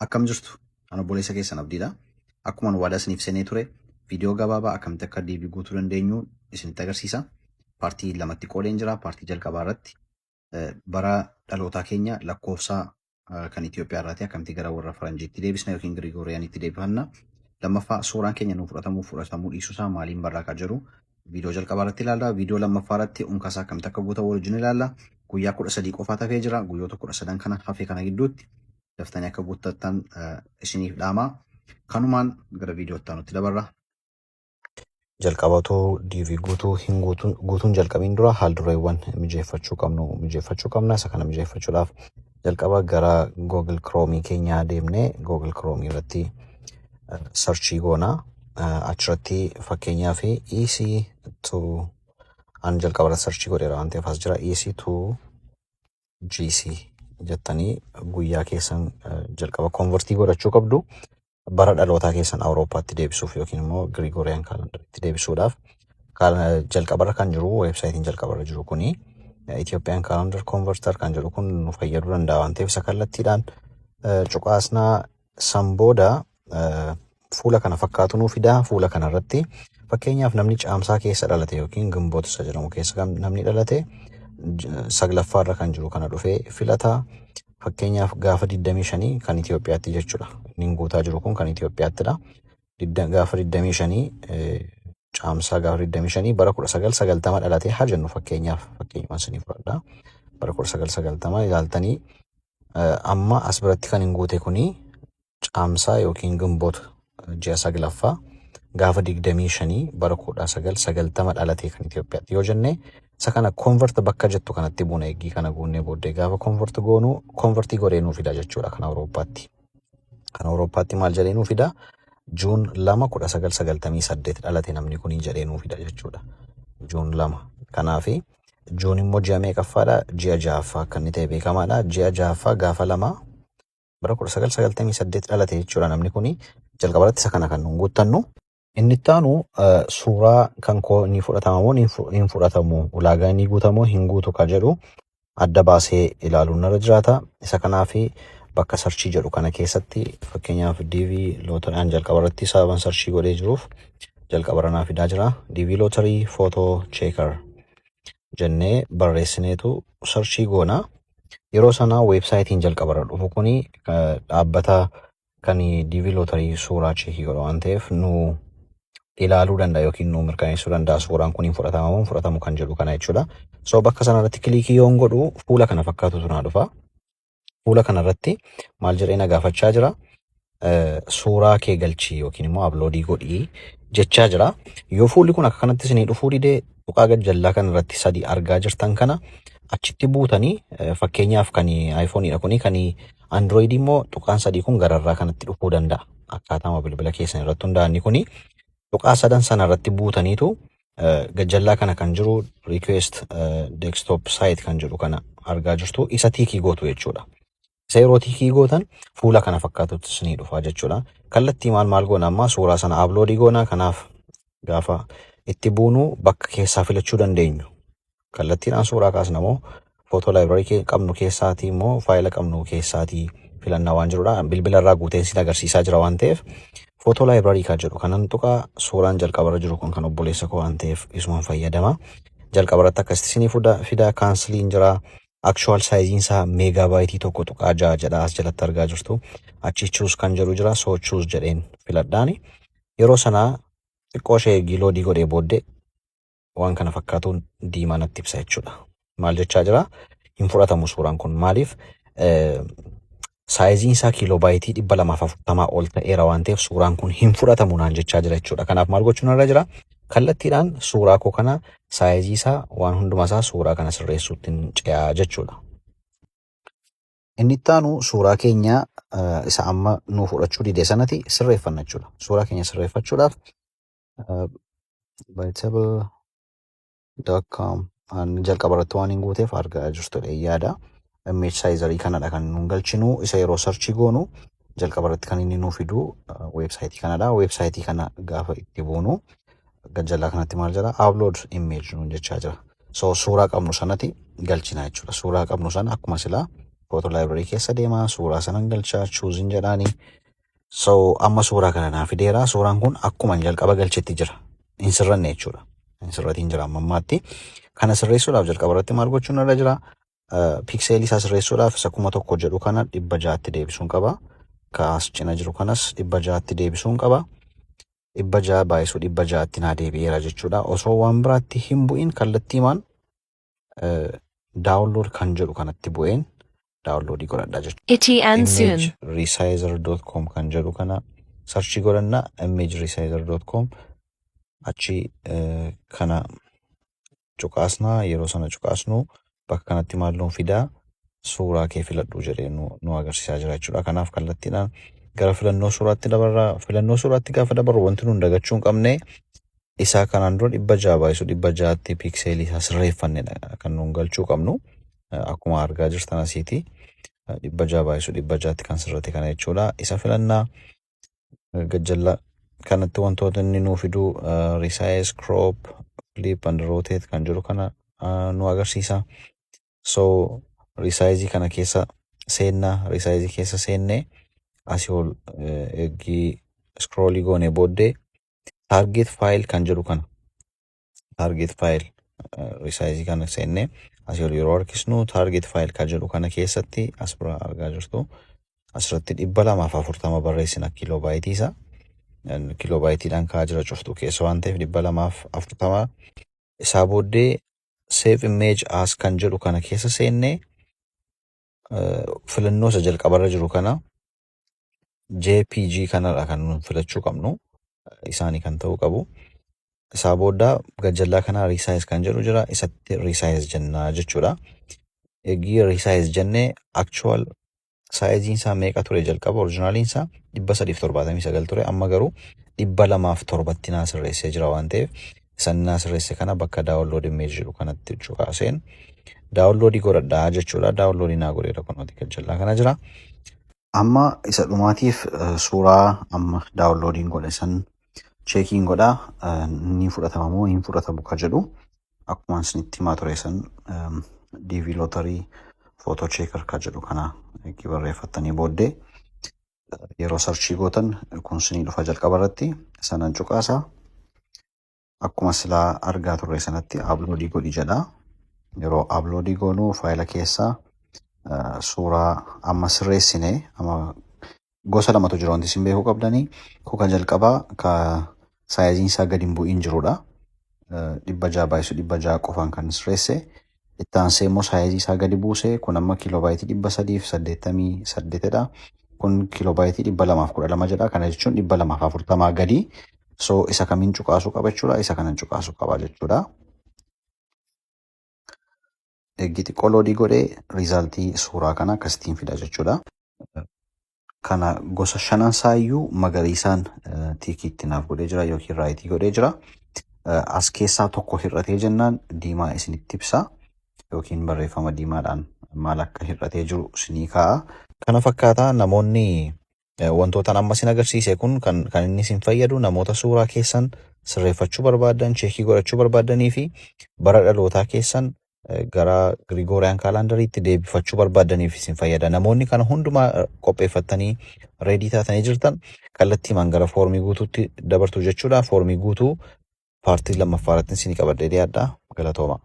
Akkam jirtu? Ana obboleessa keessan abdiidha. Akkuma nu waadaa isiniif seenee ture, viidiyoo gabaabaa akkamitti akka deebii guutuu dandeenyu isinitti agarsiisa. Paartii lamatti qoodeen jira. Paartii jalqabaa irratti bara dhalootaa keenya lakkoofsa kan Itoophiyaa irraati akkamitti gara warra Faranjiitti deebisna yookiin Girigooriyaanitti deebifanna. Lammaffaa suuraan keenya nuuf fudhatamuu dhiisuusaa maaliin barraaqaa jiru viidiyoo jalqabaa irratti ilaalla. Viidiyoo lammaffaa irratti unkasaa akkamitti akka guutuu wajjin ilaalla. Guyyaa 13 qofaa hafee jira. Guyyoota 13 kana hafee kana gidduutti daftanii akka guuttattan isiniif dhaama. Kanumaan gara viidiyootti aanutti dabarra. Jalqabatoo DV guutuun jalqabiin dura haal dureewwan mijeeffachuu qabna. Isa kana mijeeffachuudhaaf jalqaba gara Google Chrome keenyaa deemnee Google Chrome irratti sarchii goona. Achirratti fakkeenyaaf EC2 an jalqaba irratti sarchii godheera waan ta'eef as jira EC2 GC jettanii guyyaa keessan jalqaba konvertii godhachuu qabdu. Bara dhalootaa keessan Awurooppaatti deebisuuf yookiin immoo Girigooriyaan kaalendaritti deebisuudhaaf jalqabarra kan jiru weebsaayitiin jalqabarra jiru kuni Itoophiyaan kaalendar konverter kan jedhu kun nu fayyaduu danda'a waan ta'eef isa kallattiidhaan cuqaasnaa san booda fuula kana fakkaatu nuu fida. Fuula kanarratti fakkeenyaaf namni caamsaa keessa dhalate yookiin gimboota isa jedhamu keessa namni dhalate saglaffaarra kan jiru kana dhufee filata. Fakkeenyaaf gaafa 25 kan Itoophiyaatti jechuudha. Inni guutaa jiru kun kan Itoophiyaattidha. Gaafa 25 caamsaa gaafa 25 bara 1990 dhalatee haa jennu fakkeenyuma isinii fudhadha. Bara 1990 ilaaltanii amma as biratti kan hin guute kuni caamsaa yookiin gimboota ji'a saglaffaa gaafa 25 bara 1990 dhalatee kan Itoophiyaatti yoo jenne isa kana konvert bakka jettu kanatti buuna eeggii kana guunnee booddee gaafa konvert goonu konvertii godhee nuu fida jechuudha kan Awurooppaatti. Kan Awurooppaatti maal jedhee nuu fida? Juun 2 1998 dhalate namni kun jedhee nuu fida jechuudha. Juun 2. Kanaafi Juun immoo ji'a meeqaffaadha? Ji'a ja'affaa akka inni ta'e beekamaadha. Ji'a ja'affaa gaafa 2 bara 1998 dhalate jechuudha namni kun jalqabarratti isa kana kan nu guuttannu. Inni itti aanu suuraa kan koo ni fudhatama hin fudhatamu ulaagaa inni guutamoo hin guutu ka jedhu adda baasee ilaaluun irra jiraata. Isa kanaafi bakka sarchii jedhu kana keessatti fakkeenyaaf DV lootarii jalqabarratti sababan sarchii godhee jiruuf jalqabarra naa fidaa jira. DV lootarii footoo cheekar jennee barreessineetu sarchii goona. Yeroo sana weebsaayitiin jalqabarra dhufu kuni dhaabbata kan DV lootarii suuraa cheekii godha waan ta'eef nu ilaaluu danda'a yookiin nu mirkaneessuu danda'a suuraan kun hin fudhatamu kan jedhu kana jechuudha. So bakka sanarratti kilikii yoon godhu fuula kana fakkaatutu naa dhufa. Fuula kanarratti maal jedhee na gaafachaa jira? Suuraa kee galchii yookiin immoo uploadii godhii jechaa jira. Yoo fuulli kun akka kanatti isinii dhufuu didee tuqaa gajjallaa kanarratti sadii argaa jirtan kana achitti buutanii fakkeenyaaf kan iPhone'idha kuni kan Android immoo tuqaan sadii kun gararraa kanatti dhufuu danda'a. Akkaataa bilbila keessan irratti hundaa'anni kuni tuqaa sadan sanarratti buutaniitu gajjallaa kana kan jiru request desktop site kan jedhu kana argaa jirtu isa tiikii gootu jechuudha. Isa yeroo tiikii gootan fuula kana fakkaatutti isinii dhufaa jechuudha. Kallattii maal goona amma suuraa sana uploadii goona kanaaf gaafa itti buunu bakka keessaa filachuu dandeenyu. Kallattiidhaan suuraa kaasna moo footoo laayibraarii qabnu keessaatii immoo faayila qabnu keessaatii filannaa waan jirudha. Bilbila irraa guuteen sin agarsiisaa jira waan ta'eef footoo laayibraarii kan jedhu kanan tuqaa suuraan jalqabarra jiru kun kan obboleessa koo waan ta'eef isumaan fayyadama. Jalqabarratti akkasitti isinii fida kaansiliin jira. Actual size isaa meegaabaaytii tokko tuqaa 6 jedha as jalatti argaa jirtu. Achi choose kan jedhu jira. So choose jedheen filadhaani. Yeroo sana xiqqoo ishee giloodii godhee booddee waan kana fakkaatuun diimaa natti ibsa jechuudha. Maal jechaa jira? Hin fudhatamu suuraan kun maaliif? Saayiziin isaa kiiloobaaytii 240 ol ta'eera waan ta'eef suuraan kun hin fudhatamu naan jechaa jira jechuudha. Kanaaf maal gochuun irra jira? Kallattiidhaan suuraa koo kana saayizii isaa waan hundumaa isaa suuraa kana sirreessuutti ce'aa jechuudha. Inni itti aanu suuraa keenya isa amma nu fudhachuu didee sanatti sirreeffanna jechuudha. Suuraa keenya sirreeffachuudhaaf bitable.com jalqabarratti waan hin guuteef argaa jirtudha yaada. Image saayizarii kanadha kan nu galchinu isa yeroo sarchii goonu jalqabarratti kan inni nu fidu weebsaayitii kanadha. Weebsaayitii kana gaafa itti buunu gajjallaa kanatti maal jira? Upload image nuun jechaa jira. So suuraa qabnu sanatti galchina jechuudha. Suuraa qabnu sana akkuma silaa photo library keessa deema suuraa sanan galchaa choosing jedhaani. So amma suuraa kana naa fideera. Suuraan kun akkuma jalqaba galchetti jira. Hin sirranne jechuudha. Hin sirratiin jira amma ammaatti. Kana sirreessuudhaaf jalqaba irratti maal gochuun irra jira? Pixelii isaa sirreessuudhaaf isa 1000 jedhu kana 600tti deebisuun qaba. Kaas cina jiru kanas 600tti deebisuun qaba. 600 baay'isuu 600tti naa deebi'eera jechuudha. Osoo waan biraatti hin bu'in kallattiimaan download kan jedhu kanatti bu'een downloadii godhadhaa jechuudha. imageresizer.com kan jedhu kana sarchii godhanna. imageresizer.com achi kana cuqaasnaa. Yeroo sana cuqaasnu bakka kanatti maal nuu fidaa suuraa kee filadhu jedhee nu agarsiisaa jira jechuudha. Kanaaf kallattiidhaan gara filannoo suuraatti dabarra. Filannoo suuraatti gaafa dabarru wanti nuun dagachuu hin qabne isaa kanaan dura 600 baay'isuu 600tti piikseelii isaa sirreeffannedha kan nuun galchuu qabnu. Akkuma argaa jirtan asiiti 600 baay'isuu 600tti kan sirrate kana jechuudha. Isa filannaa gajjalla kanatti wantoota inni nuu fidu resize, crop, flip and rotate kan jedhu kana nu agarsiisa. So resize kana keessa seenna. Resize keessa seenne asii ol eegii scrollii goone booddee target file kan jedhu kana target file resize kana seenne asii ol yeroo harkisnu target file kan jedhu kana keessatti as bira argaa jirtu asirratti 240 barreessina kiiloobaaytii isa kiiloobaayitiidhaan kaa jira cuftu keessa waan ta'eef 240 isaa booddee save image as kan jedhu kana keessa seenne filannoo isa jalqabarra jiru kana JPG kanadha kan nuti filachuu qabnu. Isaanii kan ta'uu qabu. Isaa booda gajjallaa kana resize kan jedhu jira. Isatti resize jenna jechuudha. Eegii resize jennee actual saayiziin isaa meeqa ture jalqaba oriijinaaliin isaa 379 ture. Amma garuu 207tti naa sirreessee jira waan ta'eef isan naa sirreesse kana bakka download image jedhu kanatti cuqaaseen downloadii godhadhaa jechuudha. Downloadii naa godheera kunuuti gajjallaa kana jira. Amma isa dhumaatiif suuraa amma downloadiin godhe san cheekiin godhaa ni fudhatama moo hin fudhatamu ka jedhu akkuma isinitti himaa ture san DV lottery photo checker ka jedhu kana barreeffattanii booddee yeroo sarchii gootan kun sinii dhufa jalqaba irratti sanan cuqaasa. Akkuma silaa argaa turre sanatti uploadii godhi jedha. Yeroo uploadii goonuu faayila keessaa suuraa amma sirreessine amma gosa lamatu jira wanti isin beekuu qabdanii. Kuka jalqabaa ka saayiziin isaa gadi hin bu'iin jirudha. 600 baay'isuu 600 qofaan kan sirreesse. Itti aansee immoo saayizii isaa gadi buuse. Kun amma kiiloobaaytii 388dha. Kun kiiloobaaytii 212 jedha. Kana jechuun 240 gadi. So isa kamiin cuqaasuu qaba jechuudha. Isa kanan cuqaasuu qaba jechuudha. Eeggiti qoloodii godhee riizaaltii suuraa kana akkasitiin fida jechuudha. Kana gosa shanan saayyuu magariisaan tiikiitti naaf godhee jira yookiin raayitii godhee jira. As keessaa tokko hir'atee jennaan diimaa isinitti ibsa yookiin barreeffama diimaadhaan maal akka hir'atee jiru isinii kaa'a. Kana fakkaataa namoonni wantoota amma isin agarsiise kun kan inni isin fayyadu namoota suuraa keessan sirreeffachuu barbaadan, cheekii godhachuu barbaadanii fi bara dhalootaa keessan gara Gregorian calendariitti deebifachuu barbaadaniif isin fayyada. Namoonni kana hundumaa qopheeffatanii reedii taatanii jirtan kallattiimaan gara foormii guutuutti dabartu jechuudha. Foormii guutuu paartii lammaffaa irratti isin qabadhee dhiyaadha. Galatooma.